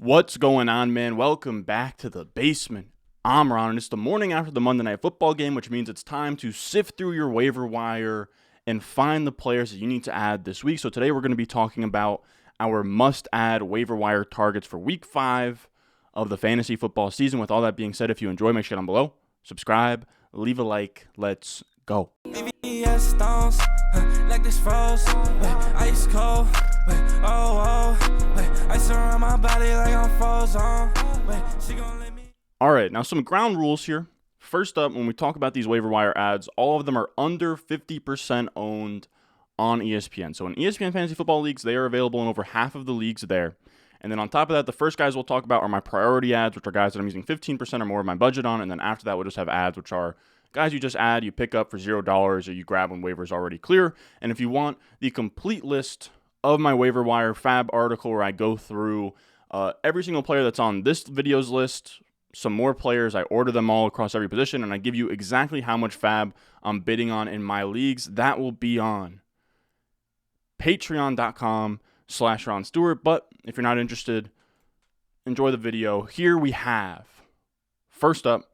What's going on, man? Welcome back to the basement. I'm Ron, and it's the morning after the Monday Night Football game, which means it's time to sift through your waiver wire and find the players that you need to add this week. So today we're going to be talking about our must-add waiver wire targets for Week 5 of the fantasy football season. With all that being said, if you enjoy, make sure down below, subscribe, leave a like. Let's go. Like this froze, ice cold, ice around my body like I'm frozen. She gon' let me. All right, now some ground rules here. First up, when we talk about these waiver wire ads, all of them are under 50% owned on ESPN. So in ESPN Fantasy Football Leagues, they are available in over half of the leagues there. And then on top of that, the first guys we'll talk about are my priority ads, which are guys that I'm using 15% or more of my budget on. And then after that, we'll just have ads, which are guys you just add, you pick up for $0, or you grab when waivers already clear. And if you want the complete list of my waiver wire FAAB article where I go through every single player that's on this video's list, some more players, I order them all across every position, and I give you exactly how much FAAB I'm bidding on in my leagues, that will be on patreon.com/Ron Stewart. But if you're not interested, enjoy the video. Here we have, first up,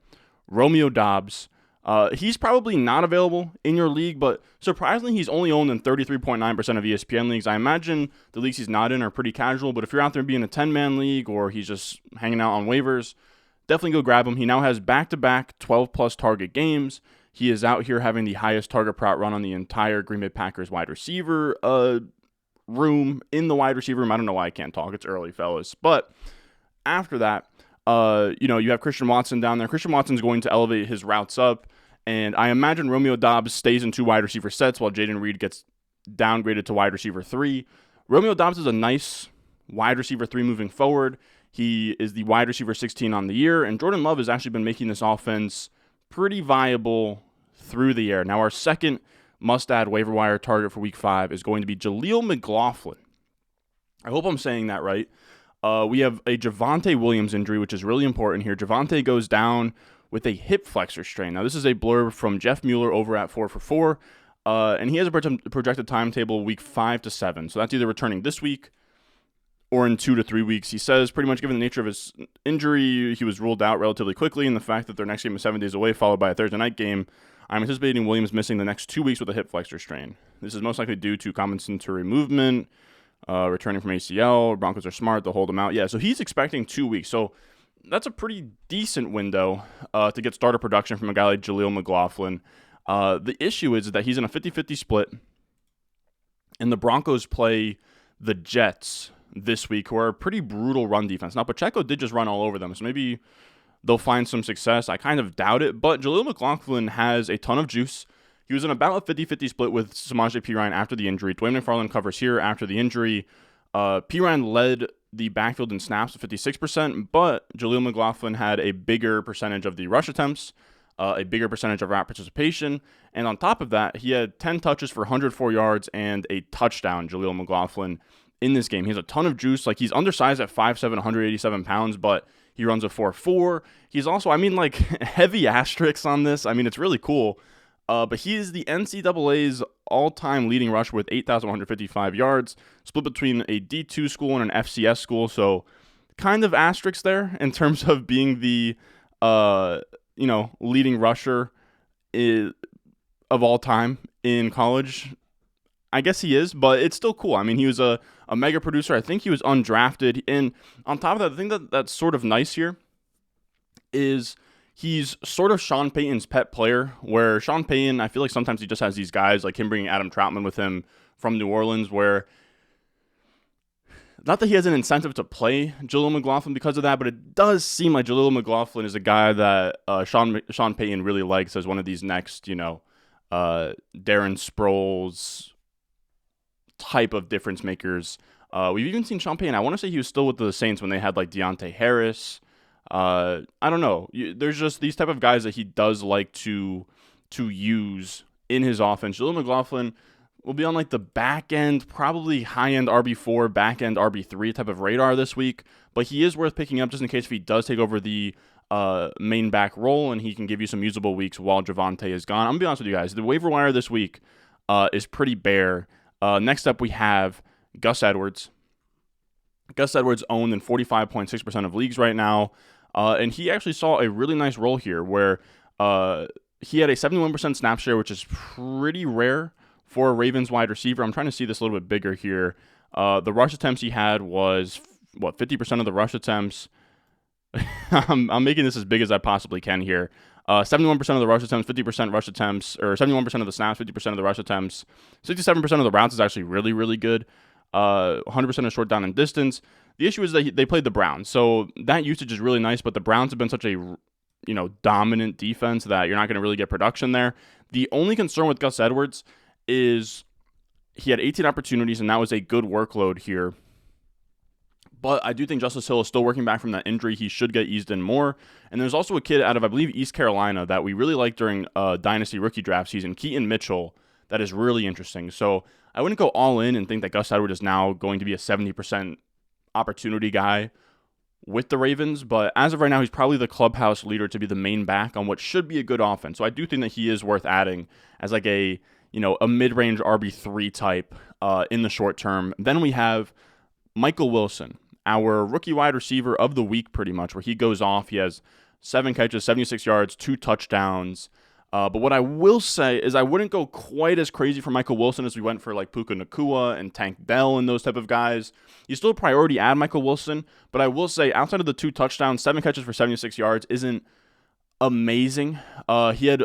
Romeo Doubs. He's probably not available in your league, but surprisingly, he's only owned in 33.9% of ESPN leagues. I imagine the leagues he's not in are pretty casual, but if you're out there being a 10-man league or he's just hanging out on waivers, definitely go grab him. He now has back-to-back 12-plus target games. He is out here having the highest target per out run on the entire Green Bay Packers wide receiver room, in the wide receiver room. I don't know why I can't talk. It's early, fellas. But after that, you have Christian Watson down there. Christian Watson's going to elevate his routes up, and I imagine Romeo Doubs stays in two wide receiver sets while Jaden Reed gets downgraded to wide receiver 3. Romeo Doubs is a nice wide receiver 3 moving forward. He is the wide receiver 16 on the year, and Jordan Love has actually been making this offense pretty viable through the air. Now, our second must-add waiver wire target for Week 5 is going to be Jaleel Mclaughlin. I hope I'm saying that right. We have a Javonte Williams injury, which is really important here. Javonte goes down with a hip flexor strain. Now, this is a blurb from Jeff Mueller over at 4for4, and he has a projected timetable Week 5 to 7. So that's either returning this week or in 2 to 3 weeks. He says, pretty much given the nature of his injury, he was ruled out relatively quickly, and the fact that their next game is 7 days away, followed by a Thursday night game, I'm anticipating Williams missing the next 2 weeks with a hip flexor strain. This is most likely due to compensatory movement, returning from ACL. Broncos are smart. They'll hold him out. Yeah, so he's expecting 2 weeks. So that's a pretty decent window to get starter production from a guy like Jaleel Mclaughlin. The issue is that he's in a 50-50 split, and the Broncos play the Jets this week, who are a pretty brutal run defense. Now, Pacheco did just run all over them, so maybe they'll find some success. I kind of doubt it, but Jaleel McLaughlin has a ton of juice. He was in about a 50-50 split with Samaje Perine after the injury. Dwayne McFarland covers here after the injury. Perine led the backfield in snaps with 56%, but Jaleel McLaughlin had a bigger percentage of the rush attempts, a bigger percentage of route participation, and on top of that, he had 10 touches for 104 yards and a touchdown, Jaleel McLaughlin, in this game. He has a ton of juice. Like, he's undersized at 5'7", 187 pounds, but he runs a 4.4. He's also, heavy asterisks on this. It's really cool. But he is the NCAA's all-time leading rusher with 8,155 yards, split between a D2 school and an FCS school. So kind of asterisks there in terms of being the, leading rusher of all time in college. I guess he is, but it's still cool. He was a mega producer. I think he was undrafted. And on top of that, the thing that's sort of nice here is he's sort of Sean Payton's pet player, where Sean Payton, I feel like sometimes he just has these guys, like him bringing Adam Troutman with him from New Orleans, where not that he has an incentive to play Jaleel McLaughlin because of that, but it does seem like Jaleel McLaughlin is a guy that Sean Payton really likes as one of these next, Darren Sproles type of difference makers. We've even seen Sean Payton. I want to say he was still with the Saints when they had like Deontay Harris. I don't know. There's just these type of guys that he does like to use in his offense. Jaleel McLaughlin will be on like the back end, probably high end RB4, back end RB3 type of radar this week, but he is worth picking up just in case if he does take over the main back role and he can give you some usable weeks while Javonte is gone. I'm gonna be honest with you guys. The waiver wire this week is pretty bare. Next up, we have Gus Edwards. Gus Edwards owned in 45.6% of leagues right now. And he actually saw a really nice role here where he had a 71% snap share, which is pretty rare for a Ravens wide receiver. I'm trying to see this a little bit bigger here. The rush attempts he had was, 50% of the rush attempts. I'm making this as big as I possibly can here. 71% of the rush attempts, 50% rush attempts, or 71% of the snaps, 50% of the rush attempts. 67% of the routes is actually really, really good. 100% of short down and distance. The issue is that they played the Browns, so that usage is really nice, but the Browns have been such a dominant defense that you're not going to really get production there. The only concern with Gus Edwards is he had 18 opportunities, and that was a good workload here. But I do think Justice Hill is still working back from that injury. He should get eased in more. And there's also a kid out of, I believe, East Carolina that we really liked during Dynasty rookie draft season, Keaton Mitchell, that is really interesting. So I wouldn't go all in and think that Gus Edwards is now going to be a 70% opportunity guy with the Ravens. But as of right now, he's probably the clubhouse leader to be the main back on what should be a good offense. So I do think that he is worth adding as like a mid-range RB3 type in the short term. Then we have Michael Wilson, our rookie wide receiver of the week pretty much, where he goes off. He has 7 catches, 76 yards, 2 touchdowns. But what I will say is I wouldn't go quite as crazy for Michael Wilson as we went for like Puka Nacua and Tank Dell and those type of guys. You still priority add Michael Wilson, but I will say outside of the 2 touchdowns, 7 catches for 76 yards isn't amazing. He had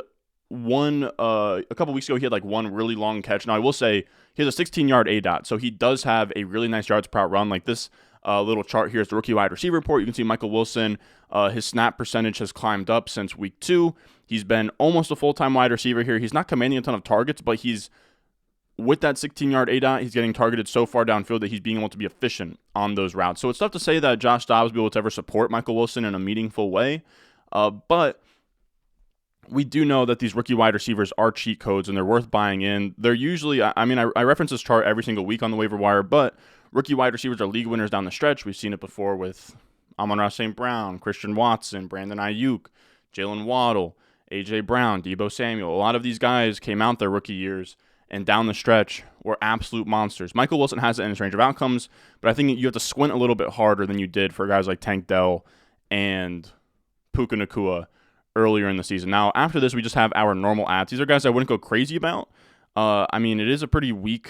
a couple weeks ago, he had like one really long catch. Now I will say he has a 16-yard ADOT, so he does have a really nice yards per out run. Like this little chart here is the rookie wide receiver report. You can see Michael Wilson, his snap percentage has climbed up since week 2. He's been almost a full-time wide receiver here. He's not commanding a ton of targets, but he's with that 16-yard ADOT, he's getting targeted so far downfield that he's being able to be efficient on those routes. So it's tough to say that Josh Dobbs will be able to ever support Michael Wilson in a meaningful way, but we do know that these rookie wide receivers are cheat codes and they're worth buying in. They're usually, I reference this chart every single week on the waiver wire, but rookie wide receivers are league winners down the stretch. We've seen it before with Amon-Ra St. Brown, Christian Watson, Brandon Ayuk, Jalen Waddle, A.J. Brown, Deebo Samuel. A lot of these guys came out their rookie years and down the stretch were absolute monsters. Michael Wilson has it in his range of outcomes, but I think you have to squint a little bit harder than you did for guys like Tank Dell and Puka Nacua earlier in the season. Now, after this, we just have our normal ads. These are guys I wouldn't go crazy about. It is a pretty weak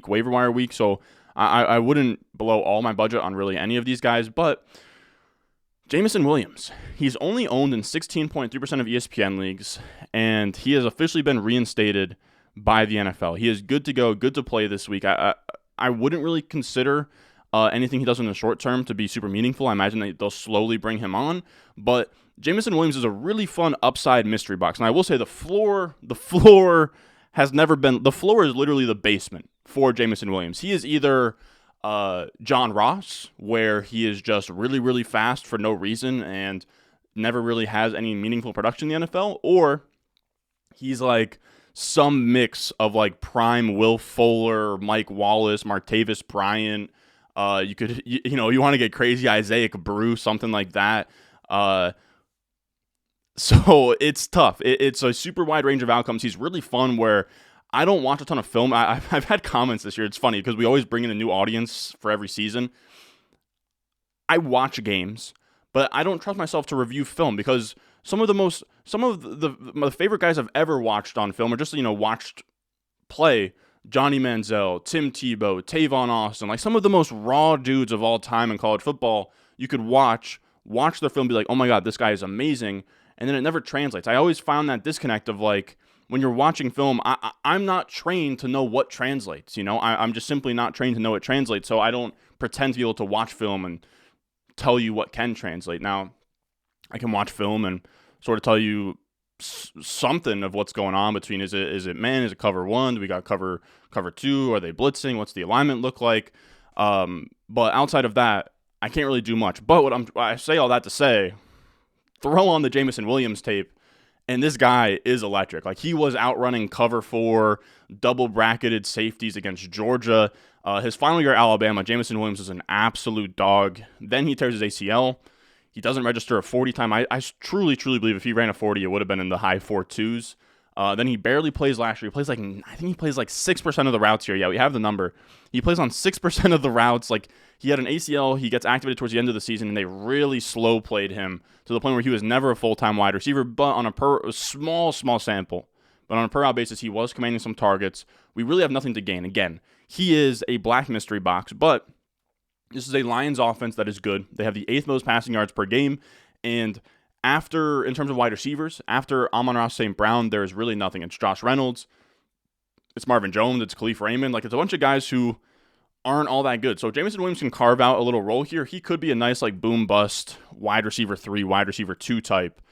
waiver wire week, so I wouldn't blow all my budget on really any of these guys, but Jameson Williams, he's only owned in 16.3% of ESPN leagues, and he has officially been reinstated by the NFL. He is good to go, good to play this week. I wouldn't really consider anything he does in the short term to be super meaningful. I imagine that they'll slowly bring him on, but Jameson Williams is a really fun upside mystery box. And I will say the floor has never been, the floor is literally the basement for Jameson Williams. He is either John Ross, where he is just really, really fast for no reason and never really has any meaningful production in the NFL, or he's like some mix of like prime Will Fuller, Mike Wallace, Martavis Bryant. You want to get crazy, Isaiah Bruce, something like that. So it's tough. It's a super wide range of outcomes. He's really fun where I don't watch a ton of film. I've had comments this year. It's funny because we always bring in a new audience for every season. I watch games, but I don't trust myself to review film because some of the favorite guys I've ever watched on film or just, watched play, Johnny Manziel, Tim Tebow, Tavon Austin, like some of the most raw dudes of all time in college football. You could watch their film and be like, oh my God, this guy is amazing. And then it never translates. I always found that disconnect of like, when you're watching film, I'm not trained to know what translates. I'm just simply not trained to know what translates. So I don't pretend to be able to watch film and tell you what can translate. Now, I can watch film and sort of tell you something of what's going on between is it man, is it cover 1? Do we got cover 2? Are they blitzing? What's the alignment look like? But outside of that, I can't really do much. But I say all that to say, throw on the Jameson Williams tape, and this guy is electric. Like, he was outrunning cover 4, double bracketed safeties against Georgia. His final year at Alabama, Jameson Williams is an absolute dog. Then he tears his ACL. He doesn't register a 40 time. I truly, truly believe if he ran a 40, it would have been in the high 4.2s. Then he barely plays last year. I think he plays like 6% of the routes here. Yeah, we have the number. He plays on 6% of the routes. Like, He had an ACL. He gets activated towards the end of the season, and they really slow played him to the point where he was never a full-time wide receiver, but on a small sample. But on a per-out basis, he was commanding some targets. We really have nothing to gain. Again, he is a black mystery box, but this is a Lions offense that is good. They have the 8th most passing yards per game, and in terms of wide receivers, after Amon-Ra St. Brown, there is really nothing. It's Josh Reynolds, it's Marvin Jones, it's Khalif Raymond. It's a bunch of guys who aren't all that good. So Jameson Williams can carve out a little role here. He could be a nice boom bust wide receiver 3, wide receiver 2 type.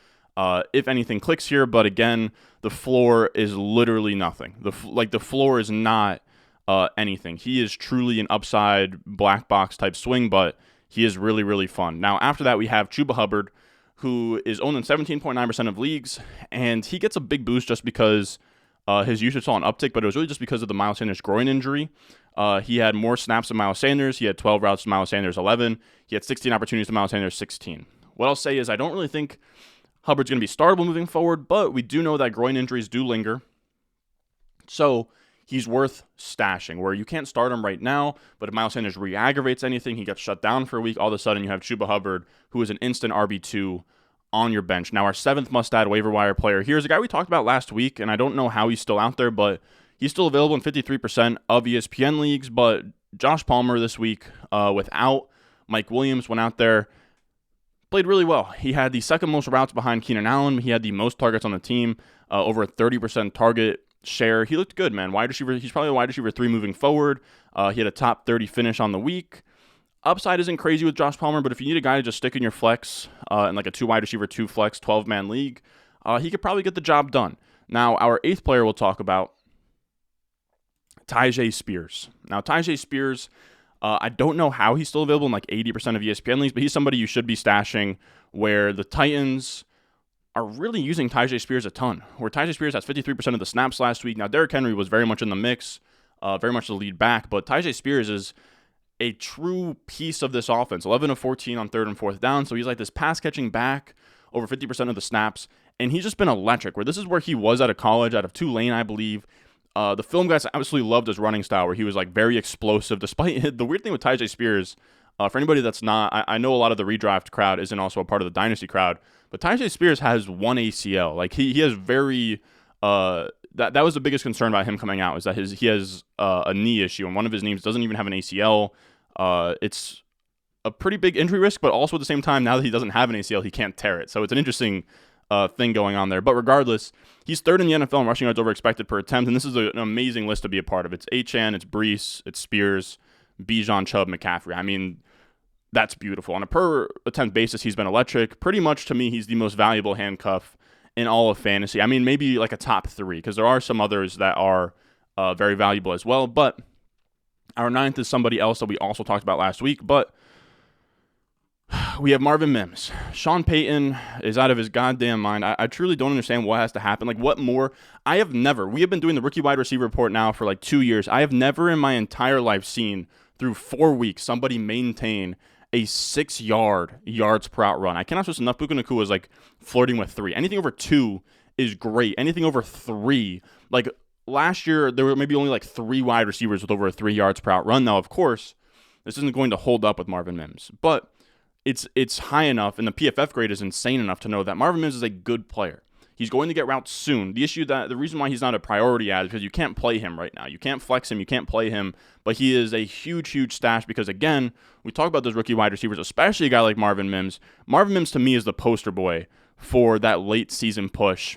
If anything clicks here, but again, the floor is literally nothing. The floor is not anything. He is truly an upside black box type swing, but he is really, really fun. Now, after that, we have Chuba Hubbard, who is owned in 17.9% of leagues, and he gets a big boost just because his usage saw an uptick, but it was really just because of the Miles Sanders groin injury. He had more snaps than Miles Sanders. He had 12 routes to Miles Sanders, 11. He had 16 opportunities to Miles Sanders, 16. What I'll say is I don't really think Hubbard's going to be startable moving forward, but we do know that groin injuries do linger. So he's worth stashing, where you can't start him right now, but if Miles Sanders re-aggravates anything, he gets shut down for a week, all of a sudden you have Chuba Hubbard, who is an instant RB2 on your bench. Now, our 7th must-add waiver wire player here is a guy we talked about last week, and I don't know how he's still out there, but he's still available in 53% of ESPN leagues. But Josh Palmer this week, without Mike Williams, went out there, played really well. He had the 2nd most routes behind Keenan Allen. He had the most targets on the team, over a 30% target share. He looked good, man. Wide receiver. He's probably a wide receiver 3 moving forward. He had a top 30 finish on the week. Upside isn't crazy with Josh Palmer, but if you need a guy to just stick in your flex in a 2 wide receiver 2 flex 12-man league, he could probably get the job done. Now, our 8th player we'll talk about, Tyjae Spears. Now, Tyjae Spears, I don't know how he's still available in 80% of ESPN leagues, but he's somebody you should be stashing, where the Titans are really using Tyjae Spears a ton, where Tyjae Spears has 53% of the snaps last week. Now, Derrick Henry was very much in the mix, very much the lead back, but Tyjae Spears is a true piece of this offense. 11 of 14 on 3rd and 4th down, so he's this pass-catching back, over 50% of the snaps, and he's just been electric, where this is where he was out of college, out of Tulane, I believe. The film guys absolutely loved his running style, where he was very explosive, despite the weird thing with Tyjae Spears, for anybody that's not, I know a lot of the redraft crowd isn't also a part of the dynasty crowd, but Tyjae Spears has 1 ACL. He has very, that was the biggest concern about him coming out, is that he has a knee issue, and one of his knees doesn't even have an ACL. It's a pretty big injury risk, but also at the same time, now that he doesn't have an ACL, he can't tear it. So it's an interesting thing going on there. But regardless, he's 3rd in the NFL in rushing yards over expected per attempt, and this is an amazing list to be a part of. It's Achane, it's Brees, it's Spears, Bijan, Chubb, McCaffrey. I mean, that's beautiful. On a per attempt basis, he's been electric. Pretty much, to me, he's the most valuable handcuff in all of fantasy. I mean, maybe a top 3, because there are some others that are very valuable as well. But our 9th is somebody else that we also talked about last week, but we have Marvin Mims. Sean Payton is out of his goddamn mind. I truly don't understand what has to happen. What more? We have been doing the rookie wide receiver report now for 2 years. I have never in my entire life seen through 4 weeks somebody maintain a 6-yard yards per out run. I cannot stress enough. Puka Nacua is flirting with 3. Anything over 2 is great. Anything over 3, last year, there were maybe only 3 wide receivers with over a 3 yards per out run. Now, of course, this isn't going to hold up with Marvin Mims, but it's high enough, and the PFF grade is insane enough to know that Marvin Mims is a good player. He's going to get routes soon. The reason why he's not a priority ad is because you can't play him right now. You can't flex him. You can't play him. But he is a huge, huge stash because, again, we talk about those rookie wide receivers, especially a guy like Marvin Mims. Marvin Mims, to me, is the poster boy for that late season push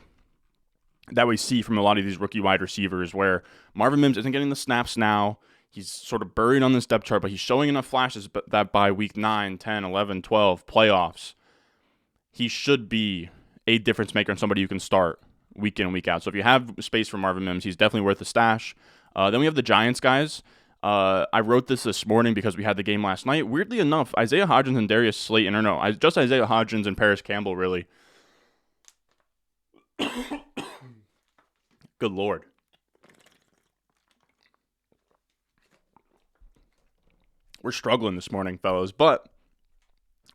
that we see from a lot of these rookie wide receivers, where Marvin Mims isn't getting the snaps now. He's sort of buried on this depth chart, but he's showing enough flashes that by week 9, 10, 11, 12, playoffs, he should be a difference maker and somebody you can start week in and week out. So if you have space for Marvin Mims, he's definitely worth a stash. Then we have the Giants guys. I wrote this morning because we had the game last night. Weirdly enough, Isaiah Hodgins and Darius Slayton, or no, just Isaiah Hodgins and Paris Campbell, really. Good Lord. We're struggling this morning, fellas, but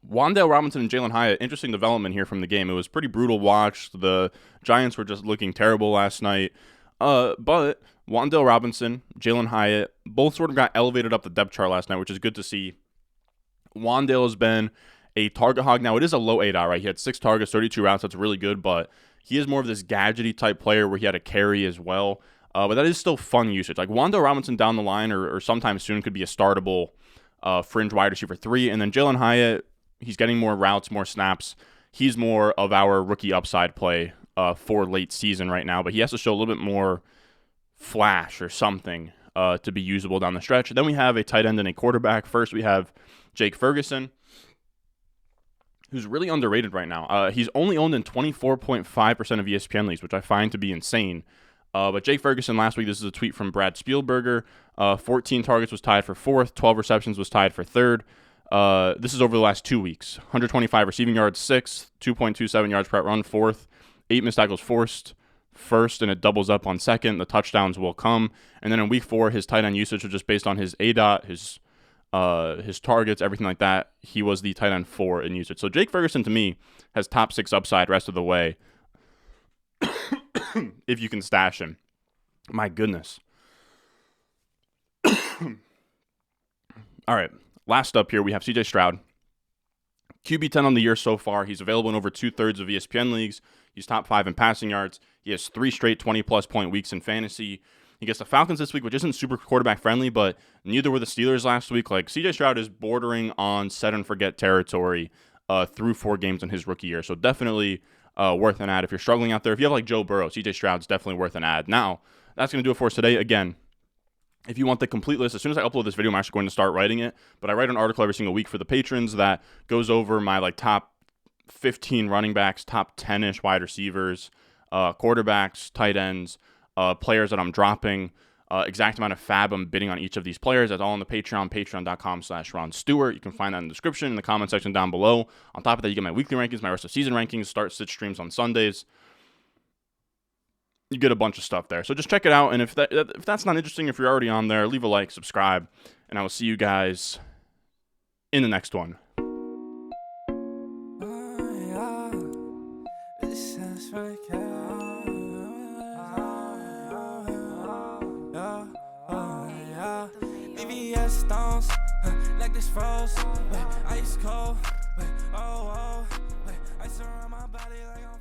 Wandale Robinson and Jalin Hyatt, interesting development here from the game. It was pretty brutal watch. The Giants were just looking terrible last night. But Wandale Robinson, Jalin Hyatt, both sort of got elevated up the depth chart last night, which is good to see. Wandale has been a target hog. Now, it is a low ADOT, right? He had 6 targets, 32 routes. That's really good, but he is more of this gadgety type player where he had a carry as well. But that is still fun usage. Like Wandale Robinson down the line or sometime soon could be a startable fringe wide receiver 3. And then Jalin Hyatt, he's getting more routes, more snaps. He's more of our rookie upside play for late season right now, but he has to show a little bit more flash or something to be usable down the stretch. Then we have a tight end and a quarterback. First, we have Jake Ferguson, who's really underrated right now. He's only owned in 24.5% of ESPN leagues, which I find to be insane. But Jake Ferguson last week, this is a tweet from Brad Spielberger, 14 targets was tied for 4th, 12 receptions was tied for 3rd. This is over the last 2 weeks. 125 receiving yards, 6th, 2.27 yards per run, 4th, 8 missed tackles forced, 1st, and it doubles up on 2nd. The touchdowns will come. And then in week 4, his tight end usage was just based on his ADOT, his targets, everything like that. He was the tight end 4 in usage. So Jake Ferguson, to me, has top 6 upside rest of the way. If you can stash him. My goodness. All right. Last up here, we have CJ Stroud. QB 10 on the year so far. He's available in over 2/3 of ESPN leagues. He's top 5 in passing yards. He has 3 straight 20-plus point weeks in fantasy. He gets the Falcons this week, which isn't super quarterback friendly, but neither were the Steelers last week. Like CJ Stroud is bordering on set and forget territory through 4 games in his rookie year. So definitely worth an ad if you're struggling out there. If you have like Joe Burrow, CJ Stroud's definitely worth an ad. Now, that's going to do it for us today. Again, if you want the complete list, as soon as I upload this video, I'm actually going to start writing it. But I write an article every single week for the patrons that goes over my like top 15 running backs, top 10-ish wide receivers, quarterbacks, tight ends, players that I'm dropping, exact amount of FAAB I'm bidding on each of these players. That's all on the Patreon, patreon.com/Ron Stewart. You can find that in the description, in the comment section down below. On top of that, you get my weekly rankings, my rest of season rankings, start sit streams on Sundays. You get a bunch of stuff there. So just check it out. And if that's not interesting, if you're already on there, leave a like, subscribe, and I will see you guys in the next one. Stones, like this froze, ice cold, oh, ice around my body like I'm